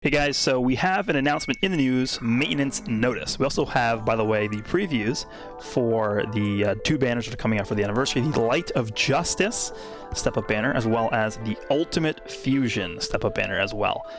Hey guys, so we have an announcement in the news, maintenance notice. We also have, by the way, the previews for the two banners that are coming out for the anniversary, the Light of Justice step-up banner, as well as the Ultimate Fusion step-up banner as well.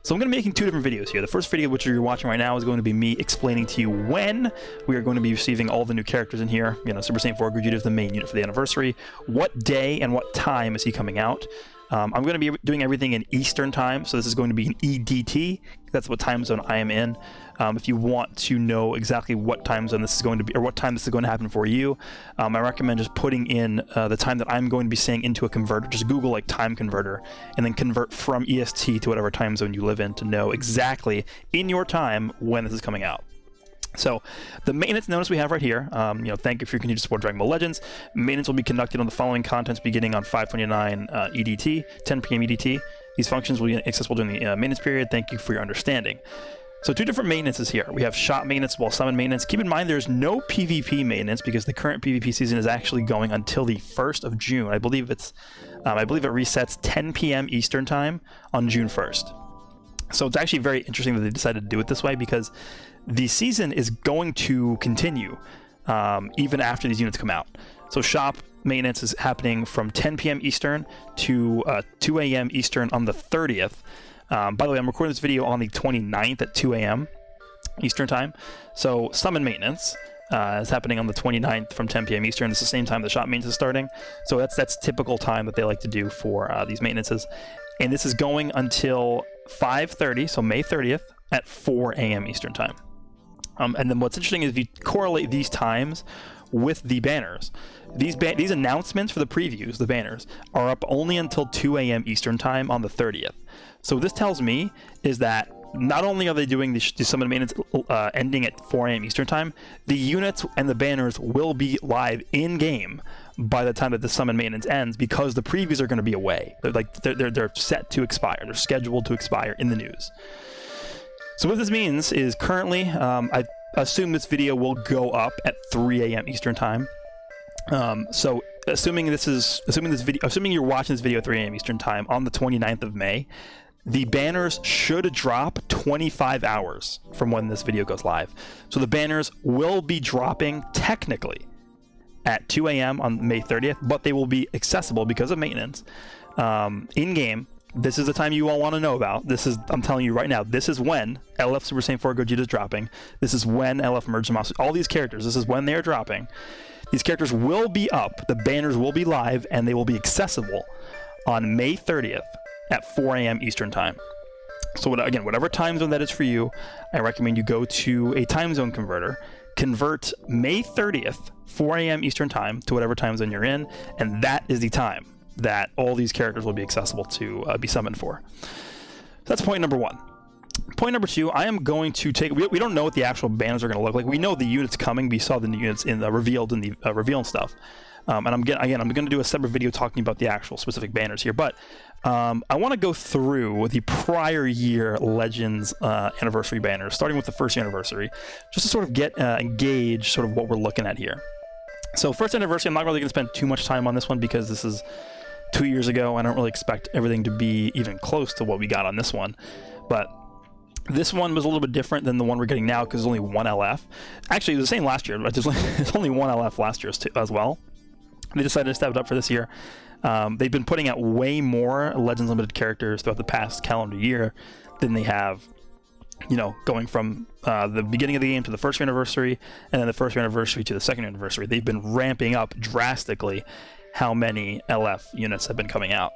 So I'm going to be making two different videos here. The first video, which you're watching right now, is going to be me explaining to you when we are going to be receiving all the new characters in here. You know, Super Saiyan 4 Gogeta is the main unit for the anniversary. What day and what time is he coming out? I'm going to be doing everything in Eastern time, so this is going to be an EDT. That's what time zone I am in. If you want to know exactly what time zone this is going to be, or what time this is going to happen for you, I recommend just putting in the time that I'm going to be saying into a converter. Just Google like time converter, and then convert from EST to whatever time zone you live in to know exactly in your time when this is coming out. So the maintenance notice we have right here, thank you for your continued support of Dragon Ball Legends. Maintenance will be conducted on the following contents beginning on 5/29 EDT, 10 p.m. EDT. These functions will be accessible during the maintenance period. Thank you for your understanding. So two different maintenances here. We have shop maintenance, while summon maintenance. Keep in mind there's no PvP maintenance because the current PvP season is actually going until the 1st of June. I believe it resets 10 p.m. Eastern time on June 1st. So it's actually very interesting that they decided to do it this way because the season is going to continue even after these units come out. So shop maintenance is happening from 10 p.m. Eastern to 2 a.m. Eastern on the 30th. By the way, I'm recording this video on the 29th at 2 a.m. Eastern time. So summon maintenance is happening on the 29th from 10 p.m. Eastern. It's the same time the shop maintenance is starting. So that's typical time that they like to do for these maintenances. And this is going until 5:30, so May 30th at 4 a.m. Eastern time. And then what's interesting is if you correlate these times with the banners, these announcements for the previews, the banners, are up only until 2 a.m. Eastern time on the 30th. So what this tells me is that not only are they doing the summon maintenance ending at 4 a.m. Eastern time, the units and the banners will be live in-game by the time that the summon maintenance ends because the previews are going to be away. They're set to expire. They're scheduled to expire in the news. So what this means is currently, I assume this video will go up at 3 a.m. Eastern time. So assuming you're watching this video at 3 a.m. Eastern time on the 29th of May, the banners should drop 25 hours from when this video goes live. So the banners will be dropping technically at 2 a.m. on May 30th, but they will be accessible because of maintenance in-game. This is the time you all want to know about. I'm telling you right now, this is when LF Super Saiyan 4 Gogeta is dropping. This is when LF Merge Zamasu, all these characters, this is when they're dropping. These characters will be up, the banners will be live, and they will be accessible on May 30th at 4 a.m. Eastern time. So again, whatever time zone that is for you, I recommend you go to a time zone converter, convert May 30th, 4 a.m. Eastern time to whatever time zone you're in, and that is the time that all these characters will be accessible to be summoned for. So that's point number one. Point number two, I am going to take, we don't know what the actual banners are going to look like. We know the units coming. We saw the new units in the revealed in the reveal and stuff. And I'm going to do a separate video talking about the actual specific banners here. But I want to go through the prior year Legends anniversary banners, starting with the first anniversary, just to sort of get engage sort of what we're looking at here. So first anniversary, I'm not really going to spend too much time on this one because this is 2 years ago. I don't really expect everything to be even close to what we got on this one. But this one was a little bit different than the one we're getting now because there's only one LF. Actually, it was the same last year, but there's only one LF last year as well. They decided to step it up for this year. They've been putting out way more Legends Limited characters throughout the past calendar year than they have, going from the beginning of the game to the first anniversary, and then the first anniversary to the second anniversary. They've been ramping up drastically how many LF units have been coming out.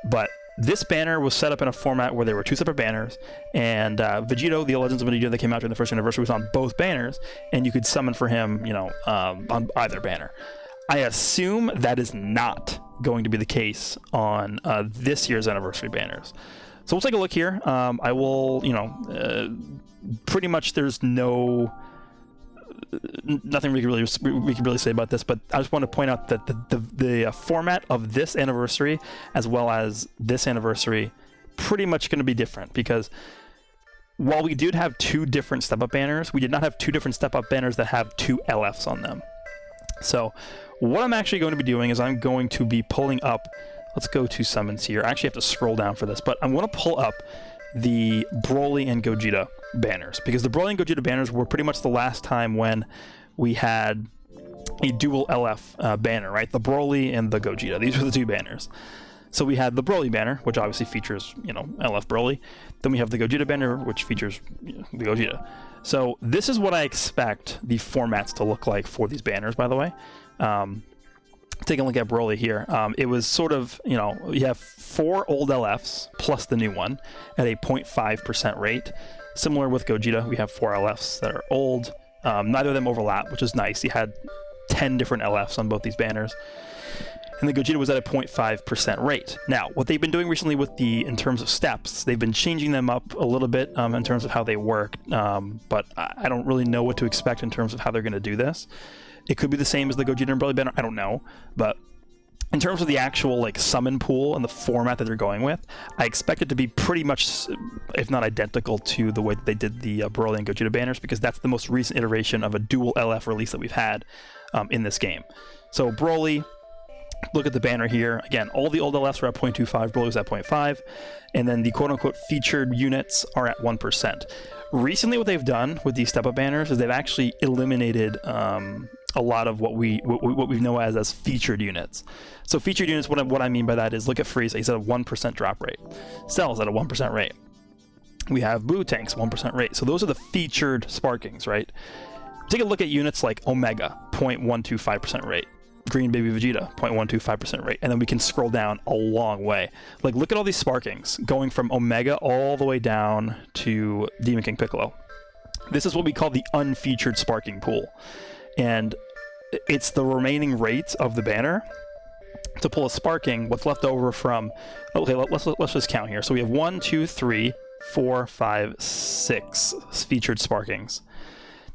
But this banner was set up in a format where there were two separate banners, and Vegito, the Legends of Vegeta that came out during the first anniversary, was on both banners, and you could summon for him, on either banner. I assume that is not going to be the case on this year's anniversary banners. So we'll take a look here. I will, pretty much there's nothing we can really say about this, but I just want to point out that the format of this anniversary as well as this anniversary pretty much going to be different, because while we did have two different step-up banners, we did not have two different step-up banners that have two LFs on them. So what I'm actually going to be doing is I'm going to be pulling up, let's go to summons here. I actually have to scroll down for this, but I'm going to pull up the Broly and Gogeta banners, because the Broly and Gogeta banners were pretty much the last time when we had a dual LF banner, right? The Broly and the Gogeta. These were the two banners. So we had the Broly banner, which obviously features, LF Broly. Then we have the Gogeta banner, which features the Gogeta. So this is what I expect the formats to look like for these banners, by the way. Take a look at Broly here. It was sort of, you have 4 old LFs plus the new one at a 0.5% rate. Similar with Gogeta, we have 4 LFs that are old. Neither of them overlap, which is nice. You had 10 different LFs on both these banners. And the Gogeta was at a 0.5% rate. Now, what they've been doing recently in terms of steps, they've been changing them up a little bit in terms of how they work, but I don't really know what to expect in terms of how they're going to do this. It could be the same as the Gogeta and Broly banner, I don't know, but in terms of the actual summon pool and the format that they're going with, I expect it to be pretty much, if not identical, to the way that they did the Broly and Gogeta banners, because that's the most recent iteration of a dual LF release that we've had in this game. So Broly, look at the banner here. Again, all the old LFs are at 0.25, Broly's at 0.5, and then the quote-unquote featured units are at 1%. Recently, what they've done with these step-up banners is they've actually eliminated a lot of what we know as featured units. So featured units, what I mean by that is, look at Frieza, he's at a 1% drop rate. Cell's at a 1% rate. We have Boo Tanks, 1% rate. So those are the featured sparkings, right? Take a look at units like Omega, 0.125% rate. Green Baby Vegeta, 0.125% rate. And then we can scroll down a long way. Look at all these sparkings, going from Omega all the way down to Demon King Piccolo. This is what we call the unfeatured sparking pool. And it's the remaining rates of the banner to pull a sparking, what's left over from, okay, let's just count here. So we have 1, 2, 3, 4, 5, 6 featured sparkings.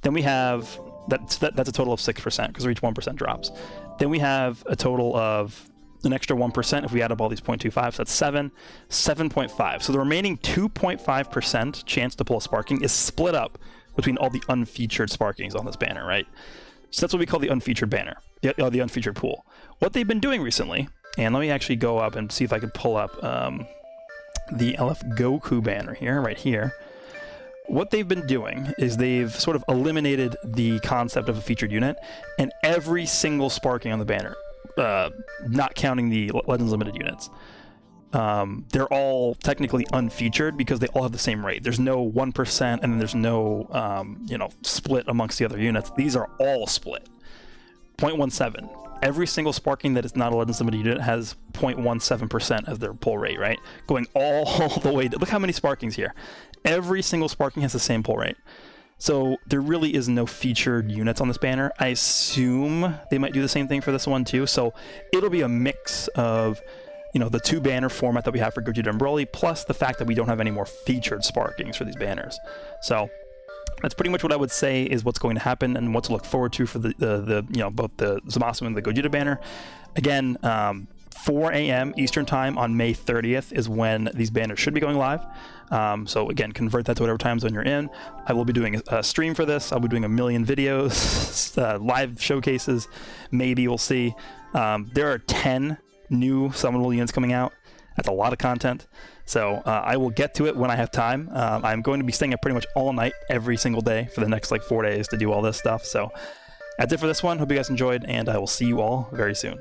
Then we have, that's a total of 6% because we reach 1% drops. Then we have a total of an extra 1% if we add up all these 0.25, so that's 7, 7.5. So the remaining 2.5% chance to pull a sparking is split up between all the unfeatured sparkings on this banner, right? So that's what we call the unfeatured banner, the unfeatured pool. What they've been doing recently, and let me actually go up and see if I can pull up the LF Goku banner here, right here. What they've been doing is they've sort of eliminated the concept of a featured unit, and every single sparking on the banner, not counting the Legends Limited units, they're all technically unfeatured because they all have the same rate. There's no 1% and then there's no split amongst the other units. These are all split. 0.17. Every single sparking that is not a Legends Limited unit has 0.17% as their pull rate, right? Going all the way. Look how many sparkings here. Every single sparking has the same pull rate. So there really is no featured units on this banner. I assume they might do the same thing for this one too. So it'll be a mix of the 2 banner format that we have for Gogeta and Broly, plus the fact that we don't have any more featured sparkings for these banners. So that's pretty much what I would say is what's going to happen and what to look forward to for the both the Zamasu and the Gogeta banner. Again, 4 a.m. Eastern time on May 30th is when these banners should be going live. So again, convert that to whatever time zone you're in. I will be doing a stream for this. I'll be doing a million videos, live showcases. Maybe we'll see. There are 10 new summonable units coming out. That's a lot of content. So I will get to it when I have time. I'm going to be staying up pretty much all night every single day for the next 4 days to do all this stuff. So that's it for this one. Hope you guys enjoyed, and I will see you all very soon.